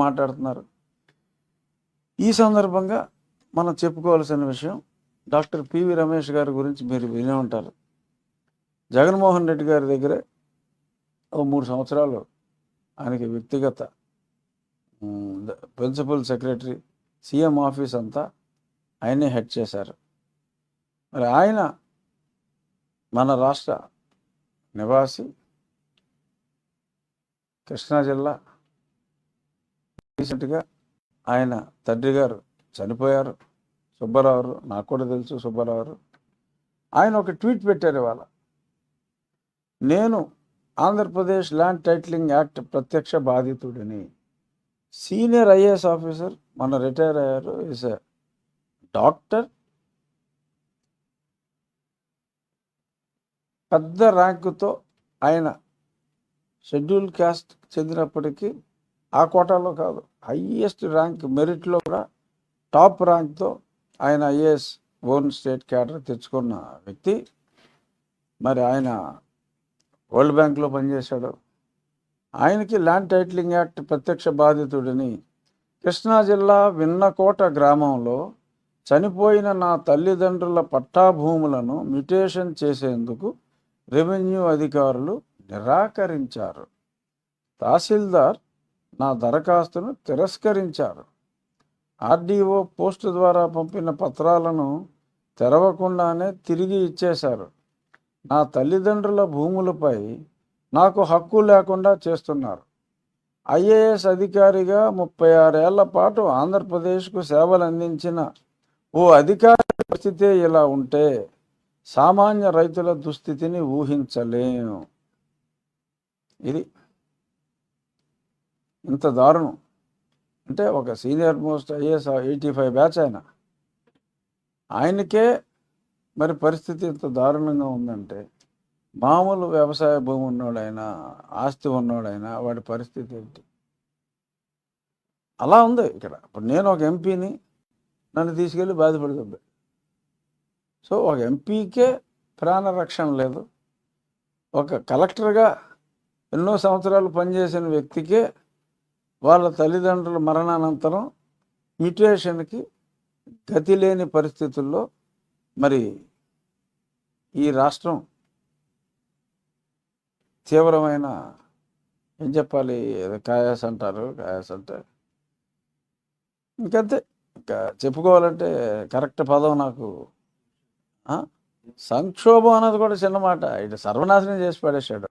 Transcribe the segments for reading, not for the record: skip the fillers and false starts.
మాట్లాడుతున్నారు. ఈ సందర్భంగా మనం చెప్పుకోవాల్సిన విషయం, డాక్టర్ పివి రమేష్ గారి గురించి మీరు వినే ఉంటారు. జగన్మోహన్ రెడ్డి గారి దగ్గరే 3 సంవత్సరాలు ఆయనకి వ్యక్తిగత ప్రిన్సిపల్ సెక్రటరీ, సీఎం ఆఫీస్ అంతా ఆయనే హెడ్ చేశారు. మరి ఆయన మన రాష్ట్ర నివాసి, కృష్ణా జిల్లా. రీసెంట్గా ఆయన తండ్రి గారు చనిపోయారు, సుబ్బారావు. నాకు కూడా తెలుసు సుబ్బారావు. ఆయన ఒక ట్వీట్ పెట్టారు ఇవాళ, నేను ఆంధ్రప్రదేశ్ ల్యాండ్ టైటిలింగ్ యాక్ట్ ప్రత్యక్ష బాధితుడిని. సీనియర్ ఐఏఎస్ ఆఫీసర్, మన రిటైర్ అయ్యారు, ఈజ్ ఎ డాక్టర్. పెద్ద ర్యాంకుతో ఆయన షెడ్యూల్ క్యాస్ట్ చెందినప్పటికీ ఆ కోటాలో కాదు, హైయెస్ట్ ర్యాంక్ మెరిట్లో కూడా టాప్ ర్యాంక్తో ఆయన ఐఏఎస్ ఓన్ స్టేట్ క్యాడర్ తెచ్చుకున్న వ్యక్తి. మరి ఆయన వరల్డ్ బ్యాంక్లో పనిచేశాడు. ఆయనకి ల్యాండ్ టైటిలింగ్ యాక్ట్ ప్రత్యక్ష బాధితుడిని. కృష్ణా జిల్లా విన్నకోట గ్రామంలో చనిపోయిన నా తల్లిదండ్రుల పట్టాభూములను మ్యుటేషన్ చేసేందుకు రెవెన్యూ అధికారులు నిరాకరించారు. తహసీల్దార్ నా దరఖాస్తును తిరస్కరించారు. ఆర్డీఓ పోస్టు ద్వారా పంపిన పత్రాలను తెరవకుండానే తిరిగి ఇచ్చేశారు. నా తల్లిదండ్రుల భూములపై నాకు హక్కు లేకుండా చేస్తున్నారు. ఐఏఎస్ అధికారిగా 36 ఏళ్ల పాటు ఆంధ్రప్రదేశ్కు సేవలు అందించిన ఓ అధికారి పరిస్థితే ఇలా ఉంటే సామాన్య రైతుల దుస్థితిని ఊహించలేము. ఇది ఇంత దారుణం. అంటే ఒక సీనియర్ మోస్ట్ ఐఏఎస్ 85 బ్యాచ్ ఆయనకే మరి పరిస్థితి ఇంత దారుణంగా ఉందంటే, మామూలు వ్యవసాయ భూమి ఉన్నోడైనా, ఆస్తి ఉన్నోడైనా వాడి పరిస్థితి ఏంటి? అలా ఉంది ఇక్కడ. ఇప్పుడు నేను ఒక ఎంపీని, నన్ను తీసుకెళ్ళి బాధపడుతుంది. సో ఒక ఎంపీకే ప్రాణరక్షణ లేదు. ఒక కలెక్టర్గా ఎన్నో సంవత్సరాలు పనిచేసిన వ్యక్తికే వాళ్ళ తల్లిదండ్రుల మరణానంతరం మ్యుటేషన్కి గతి లేని పరిస్థితుల్లో మరి ఈ రాష్ట్రం తీవ్రమైన, ఏం చెప్పాలి, కాయాస్ అంటారు, కాయాస్ అంటే ఇంకంతే. ఇంకా చెప్పుకోవాలంటే కరెక్ట్ పదం నాకు సంక్షోభం అన్నది కూడా చిన్న మాట. ఇటు సర్వనాశనం చేసి పడేశాడు.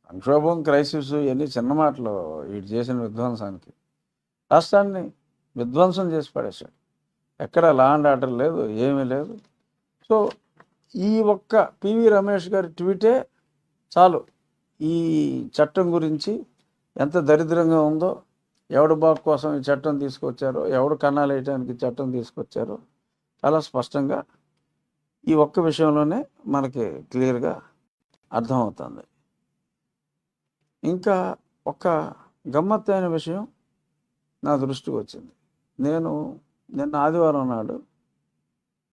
సంక్షోభం, క్రైసిస్ ఇవన్నీ చిన్న మాటలు. వీడు చేసిన విధ్వంసానికి రాష్ట్రాన్ని విధ్వంసం చేసి పడేశాడు. ఎక్కడ లా అండ్ ఆర్డర్ లేదు, ఏమీ లేదు. సో ఈ ఒక్క పివి రమేష్ గారి ట్వీటే చాలు ఈ చట్టం గురించి ఎంత దరిద్రంగా ఉందో, ఎవడు బాగు కోసం ఈ చట్టం తీసుకొచ్చారో, ఎవడు కన్నాలు వేయడానికి చట్టం తీసుకొచ్చారో చాలా స్పష్టంగా ఈ ఒక్క విషయంలోనే మనకి క్లియర్గా అర్థమవుతుంది. ఇంకా ఒక గమ్మత్తైన విషయం నా దృష్టికి వచ్చింది. నేను నిన్న ఆదివారం నాడు